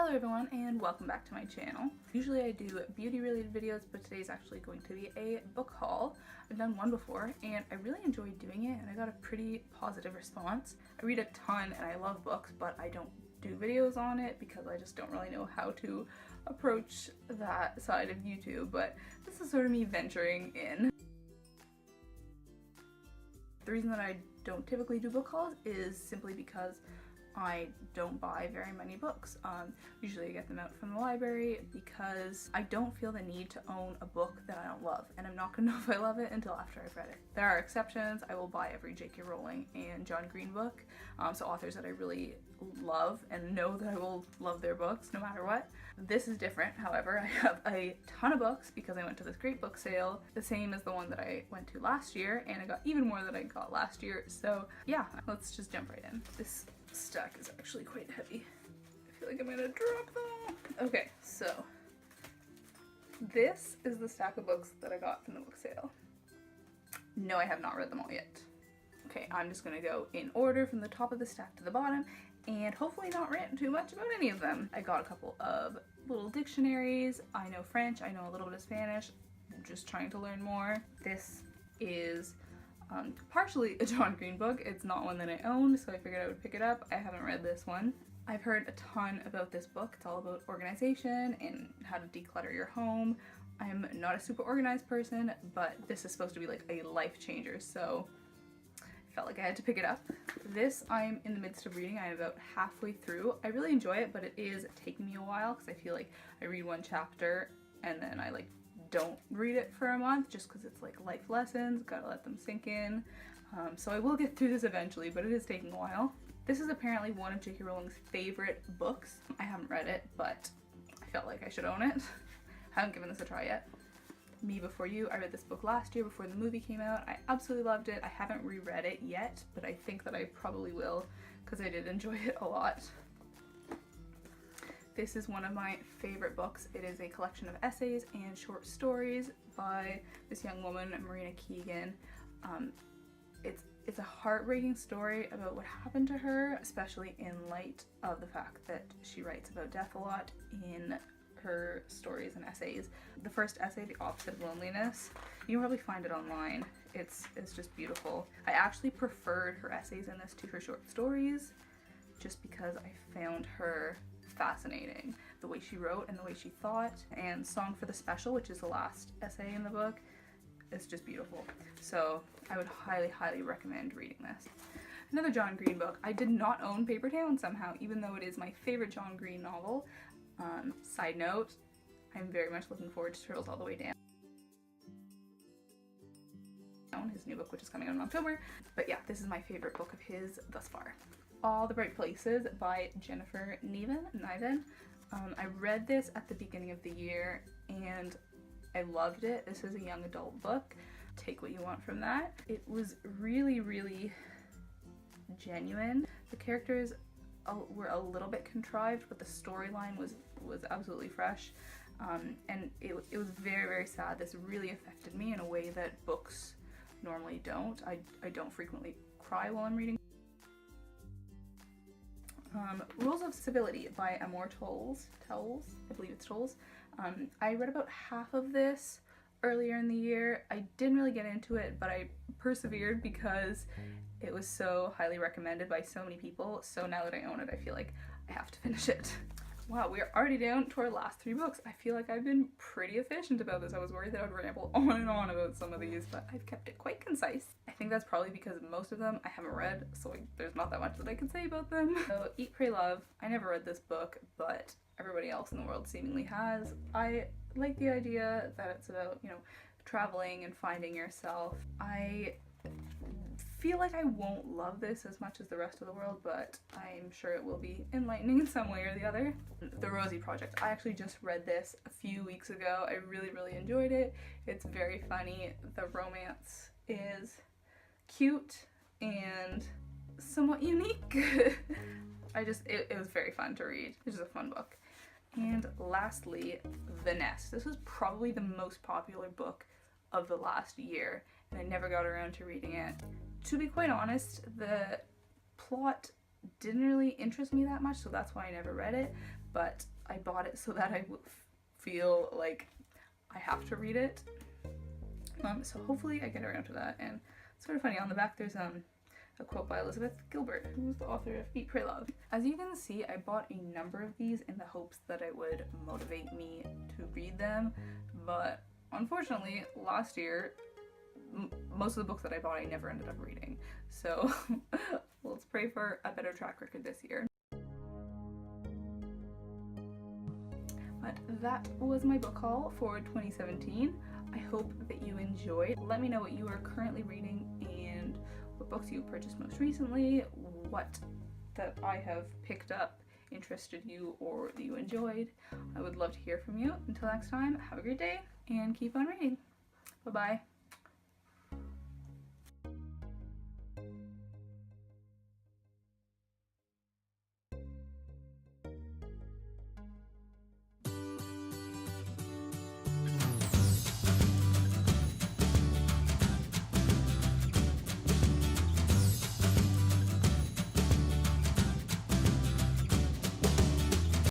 Hello everyone and welcome back to my channel. Usually I do beauty related videos, but today's actually going to be a book haul. I've done one before and I really enjoyed doing it and I got a pretty positive response. I read a ton and I love books, but I don't do videos on it because I just don't really know how to approach that side of YouTube, but this is sort of me venturing in. The reason that I don't typically do book hauls is simply because I don't buy very many books. Usually I get them out from the library because I don't feel the need to own a book that I don't love, and I'm not gonna know if I love it until after I've read it. There are exceptions. I will buy every J.K. Rowling and John Green book, so authors that I really love and know that I will love their books no matter what. This is different, however. I have a ton of books because I went to this great book sale, the same as the one that I went to last year, and I got even more than I got last year, so yeah, let's just jump right in. This stack is actually quite heavy. I feel like I'm gonna drop them. Okay, so this is the stack of books that I got from the book sale. No, I have not read them all yet. Okay, I'm just gonna go in order from the top of the stack to the bottom and hopefully not rant too much about any of them. I got a couple of little dictionaries. I know French, I know a little bit of Spanish. I'm just trying to learn more. This is partially a John Green book. It's not one that I own, so I figured I would pick it up. I haven't read this one. I've heard a ton about this book. It's all about organization and how to declutter your home. I'm not a super organized person, but this is supposed to be like a life changer, so I felt like I had to pick it up. This I'm in the midst of reading. I'm about halfway through. I really enjoy it, but it is taking me a while because I feel like I read one chapter and then I don't read it for a month just because it's like life lessons, gotta let them sink in. So I will get through this eventually, but it is taking a while. This is apparently one of J.K. Rowling's favorite books. I haven't read it, but I felt like I should own it. I haven't given this a try yet. Me Before You. I read this book last year before the movie came out. I absolutely loved it. I haven't reread it yet, but I think that I probably will because I did enjoy it a lot. This is one of my favorite books. It is a collection of essays and short stories by this young woman, Marina Keegan. It's a heartbreaking story about what happened to her, especially in light of the fact that she writes about death a lot in her stories and essays. The first essay, The Opposite of Loneliness, you can probably find it online. It's just beautiful. I actually preferred her essays in this to her short stories just because I found her fascinating. The way she wrote and the way she thought, and Song for the Special, which is the last essay in the book, is just beautiful. So I would highly recommend reading this. Another John Green book. I did not own Paper Towns somehow, even though it is my favorite John Green novel. Side note, I'm very much looking forward to Turtles All the Way Down, his new book, which is coming out in October. But yeah, this is my favorite book of his thus far. All the Bright Places by Jennifer Niden. I read this at the beginning of the year and I loved it. This is a young adult book. Take what you want from that. It was really genuine. The characters were a little bit contrived, but the storyline was absolutely fresh. And it was very sad. This really affected me in a way that books normally don't. I don't frequently cry while I'm reading. Rules of Civility by Amor Towles, I believe it's Towles. I read about half of this earlier in the year. I didn't really get into it, but I persevered because it was so highly recommended by so many people. So now that I own it, I feel like I have to finish it. Wow, we are already down to our last 3 books. I feel like I've been pretty efficient about this. I was worried that I would ramble on and on about some of these, but I've kept it quite concise. I think that's probably because most of them I haven't read, so there's not that much that I can say about them. So Eat, Pray, Love. I never read this book, but everybody else in the world seemingly has. I like the idea that it's about, you know, traveling and finding yourself. I feel like I won't love this as much as the rest of the world, but I'm sure it will be enlightening in some way or the other. The Rosie Project. I actually just read this a few weeks ago. I really enjoyed it. It's very funny. The romance is cute and somewhat unique. It was very fun to read. It was a fun book. And lastly, The Nest. This was probably the most popular book of the last year, and I never got around to reading it. To be quite honest, the plot didn't really interest me that much, so that's why I never read it, but I bought it so that I would feel like I have to read it. So hopefully I get around to that. And it's sort of funny, on the back there's a quote by Elizabeth Gilbert, who's the author of Eat, Pray, Love. As you can see, I bought a number of these in the hopes that it would motivate me to read them, but unfortunately last year most of the books that I bought I never ended up reading. So let's pray for a better track record this year. But that was my book haul for 2017. I hope that you enjoyed. Let me know what you are currently reading and what books you purchased most recently, what that I have picked up interested you or that you enjoyed. I would love to hear from you. Until next time, have a great day and keep on reading. Bye-bye.